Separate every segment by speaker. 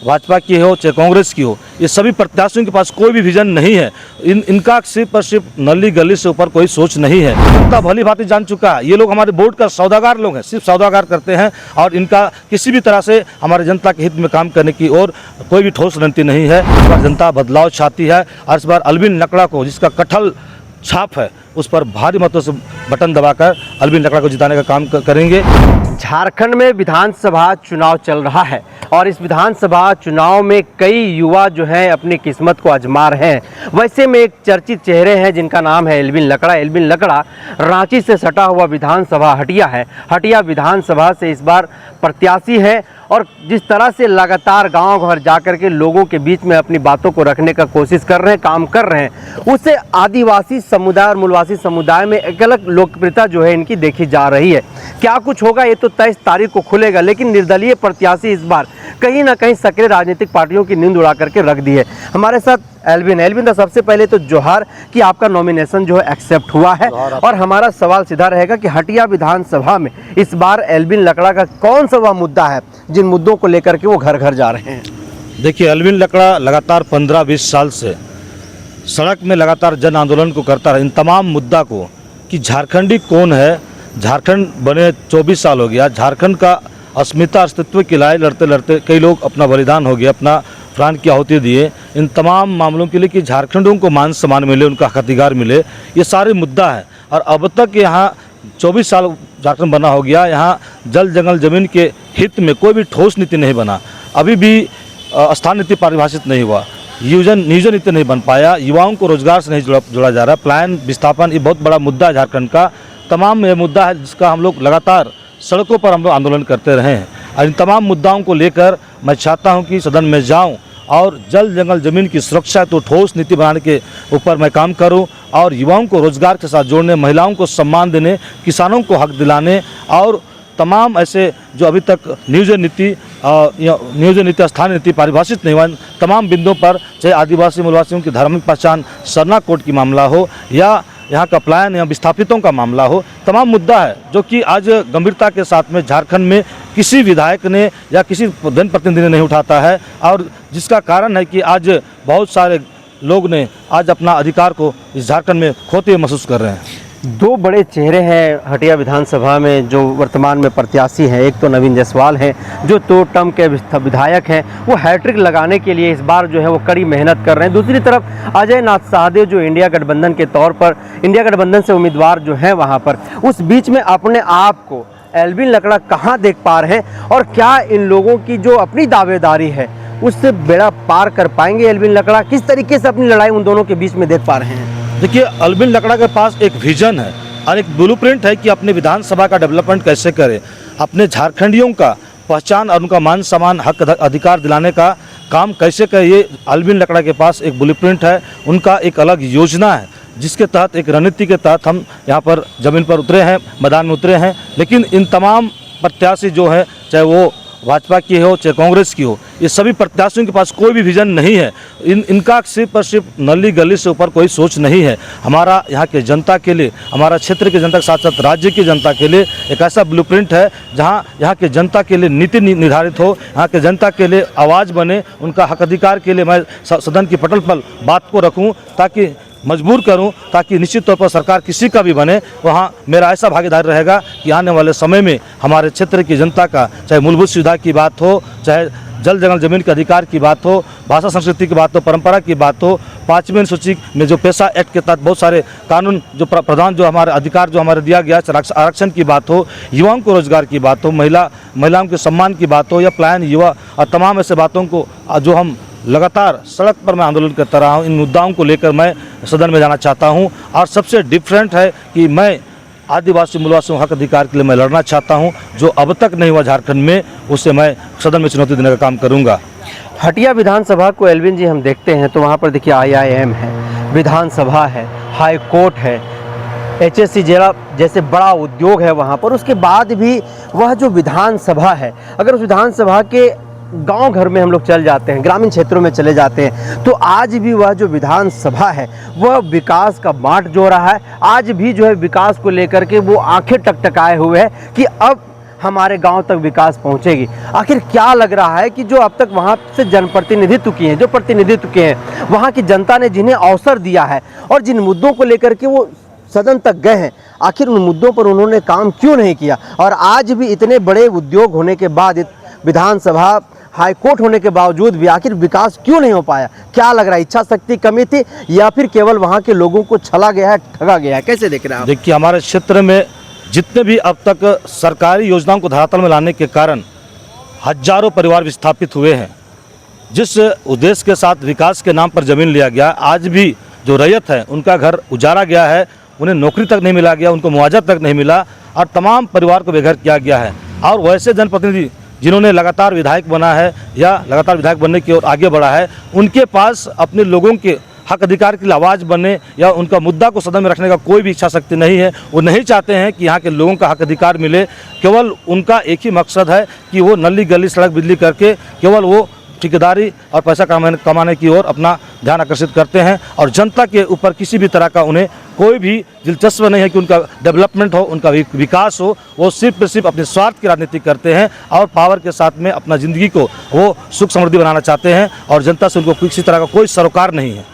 Speaker 1: भाजपा की हो चाहे कांग्रेस की हो, ये सभी प्रत्याशियों के पास कोई भी विजन नहीं है। इनका सिर्फ और सिर्फ नली गली से ऊपर कोई सोच नहीं है। जनता भली भांति जान चुका है, ये लोग हमारे वोट का सौदागर लोग हैं, सिर्फ सौदागर करते हैं और इनका किसी भी तरह से हमारे जनता के हित में काम करने की और कोई भी ठोस रणनीति नहीं है। इस बार जनता बदलाव चाहती है और इस बार अल्विन लकड़ा को, जिसका कटल छाप है, उस पर भारी मतों से बटन दबाकर अल्विन लकड़ा को जिताने का काम करेंगे।
Speaker 2: झारखंड में विधानसभा चुनाव चल रहा है और इस विधानसभा चुनाव में कई युवा जो हैं अपनी किस्मत को आजमा रहे हैं। वैसे में एक चर्चित चेहरे हैं जिनका नाम है अल्विन लकड़ा। अल्विन लकड़ा रांची से सटा हुआ विधानसभा हटिया है। हटिया विधानसभा से इस बार प्रत्याशी है और जिस तरह से लगातार गांव घर जाकर के लोगों के बीच में अपनी बातों को रखने का कोशिश कर रहे हैं, काम कर रहे हैं, उससे आदिवासी समुदाय और मूलवासी समुदाय में एक अलग लोकप्रियता जो है इनकी देखी जा रही है। क्या कुछ होगा ये तो 23 तारीख को खुलेगा, लेकिन निर्दलीय प्रत्याशी इस बार कहीं ना कहीं सक्रिय राजनीतिक पार्टियों की नींद उड़ा करके रख दी है। हमारे साथ एल्विन तो सबसे पहले तो जोहार कि आपका नॉमिनेशन जो है एक्सेप्ट हुआ है और हमारा सवाल सीधा रहेगा कि हटिया विधानसभा में इस बार एल्विन लकड़ा का कौन सा वह मुद्दा है जिन मुद्दों को लेकर के वो घर घर जा रहे हैं।
Speaker 1: देखिए, अल्विन लकड़ा लगातार 15-20 साल से सड़क में लगातार जन आंदोलन को करता है। इन तमाम मुद्दा को कि झारखंडी कौन है, झारखंड बने 24 साल हो गया, झारखंड का अस्मिता अस्तित्व की लड़ाई लड़ते लड़ते कई लोग अपना बलिदान हो गया, अपना प्राण की आहुति दिए। इन तमाम मामलों के लिए कि झारखंडियों को मान सम्मान मिले, उनका हक अधिकार मिले, ये सारे मुद्दा है। और अब तक यहाँ 24 साल झारखंड बना हो गया, यहाँ जल जंगल जमीन के हित में कोई भी ठोस नीति नहीं बना। अभी भी स्थान नीति परिभाषित नहीं हुआ, नियोजन नीति नहीं बन पाया, युवाओं को रोजगार से नहीं जोड़ा जा रहा। प्लान विस्थापन ये बहुत बड़ा मुद्दा है झारखंड का। तमाम ये मुद्दा है जिसका हम लोग लगातार सड़कों पर हम लोग आंदोलन करते रहे हैं। और इन तमाम मुद्दाओं को लेकर मैं चाहता हूं कि सदन में जाऊं और जल जंगल जमीन की सुरक्षा तो ठोस नीति बनाने के ऊपर मैं काम करूं और युवाओं को रोजगार के साथ जोड़ने, महिलाओं को सम्मान देने, किसानों को हक दिलाने और तमाम ऐसे जो अभी तक नियोजन नीति स्थानीय नीति परिभाषित नहीं हुआ, तमाम बिंदुओं पर, चाहे आदिवासी मूलवासियों की धार्मिक पहचान, सरना कोड की मामला हो या यहाँ का प्लान या विस्थापितों का मामला हो, तमाम मुद्दा है जो कि आज गंभीरता के साथ में झारखंड में किसी विधायक ने या किसी जनप्रतिनिधि ने नहीं उठाता है। और जिसका कारण है कि आज बहुत सारे लोग ने आज अपना अधिकार को इस झारखंड में खोते हुए महसूस कर रहे हैं।
Speaker 2: दो बड़े चेहरे हैं हटिया विधानसभा में जो वर्तमान में प्रत्याशी हैं। एक तो नवीन जायसवाल हैं जो 2 टर्म के विधायक हैं, वो हैट्रिक लगाने के लिए इस बार जो है वो कड़ी मेहनत कर रहे हैं। दूसरी तरफ अजय नाथ शाहदेव जो इंडिया गठबंधन के तौर पर, इंडिया गठबंधन से उम्मीदवार जो हैं वहाँ पर, उस बीच में अपने आप को एल्विन लकड़ा कहाँ देख पा रहे हैं और क्या इन लोगों की जो अपनी दावेदारी है उससे बेड़ा पार कर पाएंगे एल्विन लकड़ा? किस तरीके से अपनी लड़ाई उन दोनों के बीच में देख पा रहे हैं?
Speaker 1: देखिए, अल्विन लकड़ा के पास एक विजन है और एक ब्लूप्रिंट है कि अपने विधानसभा का डेवलपमेंट कैसे करें, अपने झारखंडियों का पहचान और उनका मान सम्मान, हक अधिकार दिलाने का काम कैसे करें। ये अल्विन लकड़ा के पास एक ब्लूप्रिंट है, उनका एक अलग योजना है जिसके तहत, एक रणनीति के तहत हम यहाँ पर ज़मीन पर उतरे हैं, मैदान में उतरे हैं। लेकिन इन तमाम प्रत्याशी जो हैं, चाहे वो भाजपा की हो चाहे कांग्रेस की हो, ये सभी प्रत्याशियों के पास कोई भी विजन नहीं है। इनका सिर्फ और सिर्फ नली गली से ऊपर कोई सोच नहीं है। हमारा यहाँ के जनता के लिए, हमारा क्षेत्र के जनता के साथ साथ राज्य की जनता के लिए एक ऐसा ब्लूप्रिंट है जहाँ यहाँ के जनता के लिए नीति निर्धारित हो, यहाँ के जनता के लिए आवाज़ बने, उनका हक अधिकार के लिए मैं सदन की पटल पर बात को रखूँ, ताकि मजबूर करूं, ताकि निश्चित तौर पर सरकार किसी का भी बने वहाँ मेरा ऐसा भागीदार रहेगा कि आने वाले समय में हमारे क्षेत्र की जनता का, चाहे मूलभूत सुविधा की बात हो, चाहे जल जंगल जमीन के अधिकार की बात हो, भाषा संस्कृति की बात हो, परंपरा की बात हो, 5वीं अनुसूची में जो पेशा एक्ट के तहत बहुत सारे कानून जो प्रधान जो हमारे अधिकार जो हमारे दिया गया, आरक्षण की बात हो, युवाओं को रोजगार की बात हो, महिलाओं के सम्मान की बात हो या प्लान युवा और तमाम ऐसे बातों को जो हम लगातार सड़क पर मैं आंदोलन करता रहा हूँ, इन मुद्दाओं को लेकर मैं सदन में जाना चाहता हूँ। और सबसे डिफरेंट है कि मैं आदिवासी मूलवासियों हक अधिकार के लिए मैं लड़ना चाहता हूँ, जो अब तक नहीं हुआ झारखंड में, उससे मैं सदन में चुनौती देने का काम करूँगा।
Speaker 2: हटिया विधानसभा को एल्विन जी हम देखते हैं तो वहाँ पर देखिए IIM है, विधानसभा है, हाई कोर्ट है, HSC जैसे बड़ा उद्योग है वहाँ पर। उसके बाद भी वह जो विधानसभा है, अगर उस विधानसभा के गांव घर में हम लोग चल जाते हैं, ग्रामीण क्षेत्रों में चले जाते हैं, तो आज भी वह जो विधानसभा है वह विकास का बाट जो रहा है। आज भी जो है विकास को लेकर के वो आंखें टकटकाए हुए हैं कि अब हमारे गांव तक विकास पहुंचेगी। आखिर क्या लग रहा है कि जो अब तक वहां से जनप्रतिनिधित्व किए हैं, जो प्रतिनिधित्व किए हैं, वहां की जनता ने जिन्हें अवसर दिया है और जिन मुद्दों को लेकर के वो सदन तक गए हैं, आखिर उन मुद्दों पर उन्होंने काम क्यों नहीं किया? और आज भी इतने बड़े उद्योग होने के बाद, विधानसभा, हाईकोर्ट होने के बावजूद भी आखिर विकास क्यों नहीं हो पाया? क्या लग रहा है, इच्छा शक्ति कमी थी या फिर केवल वहाँ के लोगों को छला गया है, ठगा गया है? कैसे देख रहे हैं आप?
Speaker 1: देखिए, हमारे क्षेत्र में जितने भी अब तक सरकारी योजनाओं को धरातल में लाने के कारण हजारों परिवार विस्थापित हुए हैं। जिस उद्देश्य के साथ विकास के नाम पर ज़मीन लिया गया, आज भी जो रैयत है उनका घर उजाड़ा गया है, उन्हें नौकरी तक नहीं मिला गया, उनको मुआवजा तक नहीं मिला और तमाम परिवार को बेघर किया गया है। और वैसे जनप्रतिनिधि जिन्होंने लगातार विधायक बना है या लगातार विधायक बनने की ओर आगे बढ़ा है, उनके पास अपने लोगों के हक अधिकार के लिए आवाज़ बनने या उनका मुद्दा को सदन में रखने का कोई भी इच्छा शक्ति नहीं है। वो नहीं चाहते हैं कि यहाँ के लोगों का हक अधिकार मिले। केवल उनका एक ही मकसद है कि वो नली गली सड़क बिजली करके केवल वो ठेकेदारी और पैसा कमाने की ओर अपना ध्यान आकर्षित करते हैं और जनता के ऊपर किसी भी तरह का उन्हें कोई भी दिलचस्प नहीं है कि उनका डेवलपमेंट हो, उनका विकास हो। वो सिर्फ अपने स्वार्थ की राजनीति करते हैं और पावर के साथ में अपना ज़िंदगी को वो सुख समृद्धि बनाना चाहते हैं और जनता से उनको किसी तरह का कोई सरोकार नहीं है।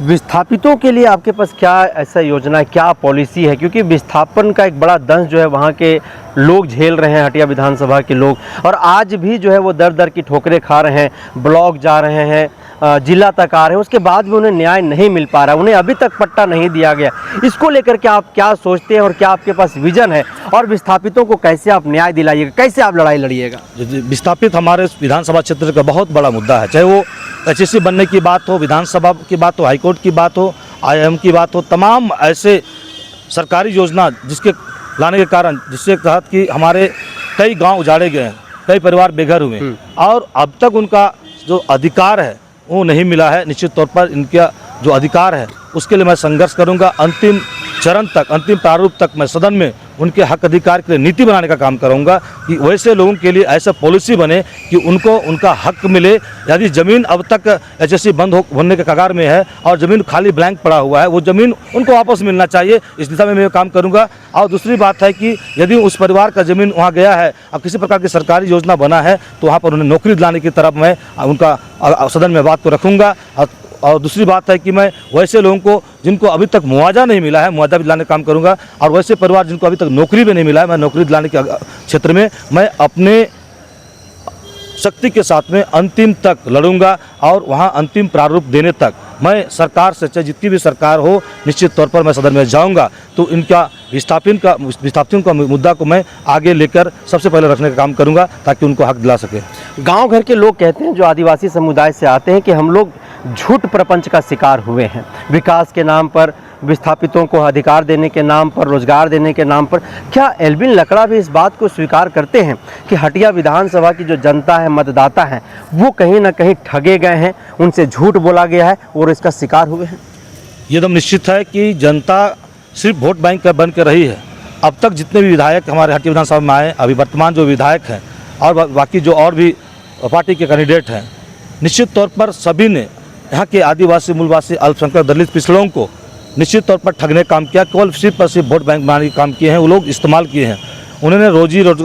Speaker 2: विस्थापितों के लिए आपके पास क्या ऐसा योजना है, क्या पॉलिसी है? क्योंकि विस्थापन का एक बड़ा दंश जो है वहाँ के लोग झेल रहे हैं, हटिया विधानसभा के लोग, और आज भी जो है वो दर दर की ठोकरें खा रहे हैं, ब्लॉक जा रहे हैं, जिला तक आ रहे हैं, उसके बाद भी उन्हें न्याय नहीं मिल पा रहा, उन्हें अभी तक पट्टा नहीं दिया गया। इसको लेकर के आप क्या सोचते हैं और क्या आपके पास विजन है, और विस्थापितों को कैसे आप न्याय दिलाइएगा, कैसे आप लड़ाई लड़िएगा?
Speaker 1: विस्थापित हमारे विधानसभा क्षेत्र का बहुत बड़ा मुद्दा है, चाहे वो HSC बनने की बात हो, विधानसभा की बात हो, हाईकोर्ट की बात हो, IIM की बात हो, तमाम ऐसे सरकारी योजना जिसके लाने के कारण जिसके तहत कि हमारे कई गांव उजाड़े गए हैं, कई परिवार बेघर हुए और अब तक उनका जो अधिकार है वो नहीं मिला है। निश्चित तौर पर इनका जो अधिकार है उसके लिए मैं संघर्ष करूंगा। अंतिम चरण तक, अंतिम प्रारूप तक मैं सदन में उनके हक अधिकार के लिए नीति बनाने का काम करूंगा कि वैसे लोगों के लिए ऐसा पॉलिसी बने कि उनको उनका हक मिले। यदि ज़मीन अब तक HSC बनने के कगार में है और ज़मीन खाली ब्लैंक पड़ा हुआ है, वो ज़मीन उनको वापस मिलना चाहिए। इस दिशा में मैं काम करूंगा। और दूसरी बात है कि यदि उस परिवार का ज़मीन वहाँ गया है और किसी प्रकार की सरकारी योजना बना है तो वहाँ पर उन्हें नौकरी दिलाने की तरफ मैं उनका सदन में बात को रखूँगा। और दूसरी बात है कि मैं वैसे लोगों को जिनको अभी तक मुआवजा नहीं मिला है, मुआवजा भी दिलाने का काम करूंगा। और वैसे परिवार जिनको अभी तक नौकरी भी नहीं मिला है, मैं नौकरी दिलाने के क्षेत्र में मैं अपने शक्ति के साथ में अंतिम तक लड़ूंगा और वहां अंतिम प्रारूप देने तक मैं सरकार से, चाहे जितनी भी सरकार हो, निश्चित तौर पर मैं सदन में जाऊंगा। तो इनका विस्थापितों का मुद्दा को मैं आगे लेकर सबसे पहले रखने का काम करूंगा ताकि उनको हक दिला सके।
Speaker 2: गांव घर के लोग कहते हैं, जो आदिवासी समुदाय से आते हैं, कि हम लोग झूठ प्रपंच का शिकार हुए हैं। विकास के नाम पर, विस्थापितों को अधिकार देने के नाम पर, रोजगार देने के नाम पर। क्या एल्विन लकड़ा भी इस बात को स्वीकार करते हैं कि हटिया विधानसभा की जो जनता है, मतदाता हैं, वो कहीं ना कहीं ठगे गए हैं, उनसे झूठ बोला गया है और इसका शिकार हुए हैं?
Speaker 1: ये एकदम निश्चित है कि जनता सिर्फ वोट बैंक बन कर रही है। अब तक जितने भी विधायक हमारे हटिया विधानसभा में आए, अभी वर्तमान जो विधायक हैं और बाकी जो और भी पार्टी के कैंडिडेट हैं, निश्चित तौर पर सभी ने यहाँ के आदिवासी, मूलवासी, अल्पसंख्यक, दलित, पिछड़ों को निश्चित तौर पर ठगने का काम किया। केवल सिर्फ और सिर्फ वोट बैंक बनाने का काम किए हैं वो लोग, इस्तेमाल किए हैं। उन्होंने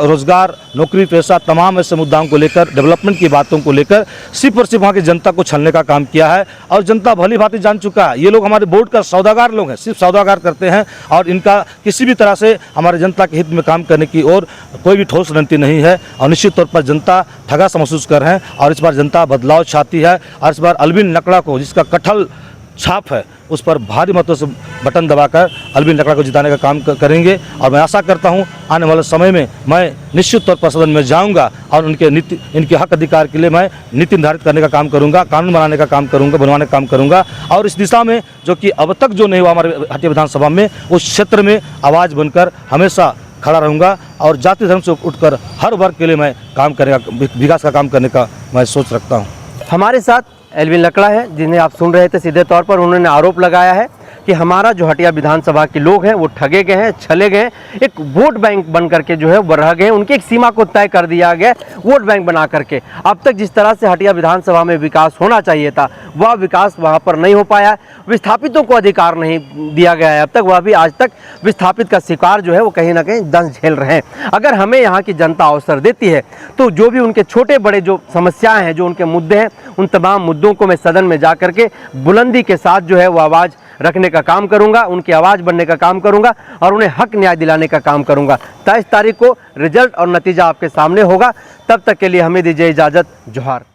Speaker 1: रोजगार, नौकरी पेशा, तमाम ऐसे मुद्दाओं को लेकर, डेवलपमेंट की बातों को लेकर सिर्फ और सिर्फ वहाँ की जनता को छलने का काम किया है। और जनता भली भांति जान चुका है, ये लोग हमारे बोर्ड का सौदागर लोग हैं, सिर्फ सौदागर करते हैं और इनका किसी भी तरह से हमारे जनता के हित में काम करने की ओर कोई भी ठोस रणनीति नहीं है। और निश्चित तौर पर जनता ठगा सा महसूस कर रहे हैं और इस बार जनता बदलाव चाहती है। और इस बार एल्विन लकड़ा को, जिसका कटहल छाप है, उस पर भारी मतों से बटन दबाकर एल्विन लकड़ा को जिताने का काम करेंगे। और मैं आशा करता हूं आने वाले समय में मैं निश्चित तौर पर सदन में जाऊंगा और इनके हक अधिकार के लिए मैं नीति निर्धारित करने का काम करूंगा, कानून बनाने का काम करूंगा, बनवाने का काम करूंगा। और इस दिशा में जो कि अब तक जो नहीं हुआ हमारे हटिया विधानसभा में, उस क्षेत्र में आवाज़ बनकर हमेशा खड़ा रहूँगा और जाति धर्म से उठकर हर वर्ग के लिए मैं काम करेगा, विकास का काम करने का मैं सोच रखता हूँ।
Speaker 2: हमारे साथ एल्विन लकड़ा है, जिन्हें आप सुन रहे थे। सीधे तौर पर उन्होंने आरोप लगाया है कि हमारा जो हटिया विधानसभा के लोग हैं वो ठगे गए हैं, छले गए हैं, एक वोट बैंक बन करके जो है वो रह गए हैं। उनकी एक सीमा को तय कर दिया गया वोट बैंक बना करके। अब तक जिस तरह से हटिया विधानसभा में विकास होना चाहिए था वह विकास वहाँ पर नहीं हो पाया। विस्थापितों को अधिकार नहीं दिया गया है अब तक, वह भी आज तक विस्थापित का शिकार जो है वो कहीं ना कहीं दंश झेल रहे हैं। अगर हमें यहाँ की जनता अवसर देती है तो जो भी उनके छोटे बड़े जो समस्याएं हैं, जो उनके मुद्दे हैं, उन तमाम मुद्दों को मैं सदन में जा करके बुलंदी के साथ जो है वो आवाज़ रखने का काम करूंगा, उनकी आवाज़ बनने का काम करूंगा और उन्हें हक न्याय दिलाने का काम करूंगा। 23 तारीख को रिजल्ट और नतीजा आपके सामने होगा। तब तक के लिए हमें दीजिए इजाज़त। जोहार।